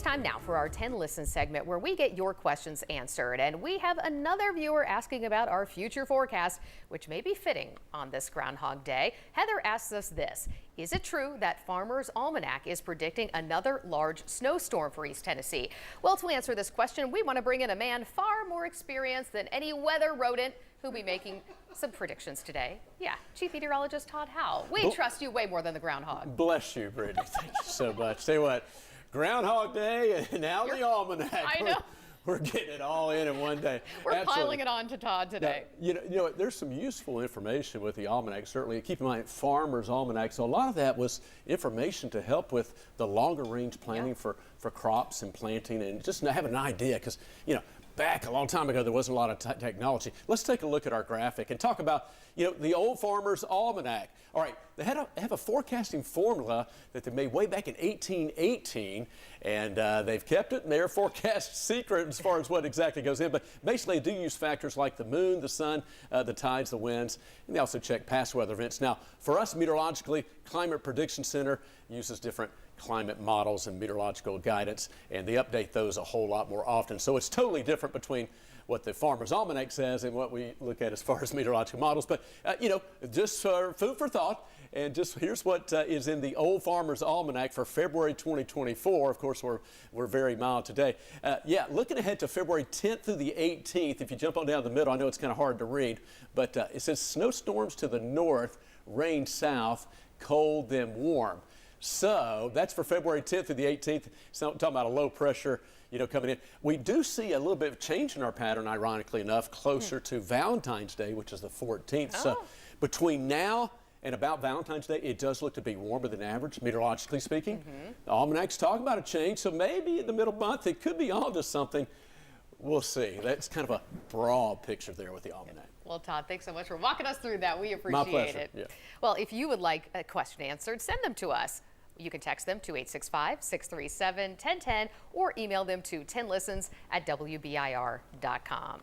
time now for our 10 Listens segment where we get your questions answered. And we have another viewer asking about our future forecast, which may be fitting on this Groundhog Day. Heather asks us this: is it true that Farmers Almanac is predicting another large snowstorm for East Tennessee? Well, to answer this question, we want to bring in a man far more experienced than any weather rodent who'll be making some predictions today. Yeah, Chief Meteorologist Todd Howell. We trust you way more than the groundhog. Bless you, Brittany. Thank you so much. Tell you what, Groundhog Day and now the Almanac. I know. We're getting it all in one day. We're Absolutely. piling it on to Todd today. Now, you know, there's some useful information with the Almanac, certainly. Keep in mind, Farmers Almanac. So a lot of that was information to help with the longer range planning for crops and planting and just having an idea because, you know, back a long time ago, there wasn't a lot of technology. Let's take a look at our graphic and talk about, you know, the old Farmers Almanac. All right, they have a forecasting formula that they made way back in 1818, and they've kept it in their forecast secret as far as what exactly goes in. But basically, they do use factors like the moon, the sun, the tides, the winds, and they also check past weather events. Now, for us meteorologically, Climate Prediction Center uses different climate models and meteorological guidance, and they update those a whole lot more often. So it's totally different between what the Farmers Almanac says and what we look at as far as meteorological models. But, you know, just food for thought. And just here's what is in the old Farmers Almanac for February 2024. Of course, we're very mild today. Yeah, looking ahead to February 10th through the 18th, if you jump on down the middle, I know it's kind of hard to read, but it says snowstorms to the north, rain south, cold then warm. So that's for February 10th through the 18th. So talking about a low pressure, you know, coming in. We do see a little bit of change in our pattern, ironically enough, closer to Valentine's Day, which is the 14th. Oh. So between now and about Valentine's Day, it does look to be warmer than average, meteorologically speaking. The Almanac's talking about a change, so maybe in the middle of the month it could be onto something. We'll see. That's kind of a broad picture there with the Almanac. Well, Todd, thanks so much for walking us through that. We appreciate My pleasure. it. Yeah. Well, if you would like a question answered, send them to us. You can text them to 865-637-1010 or email them to 10listens@wbir.com.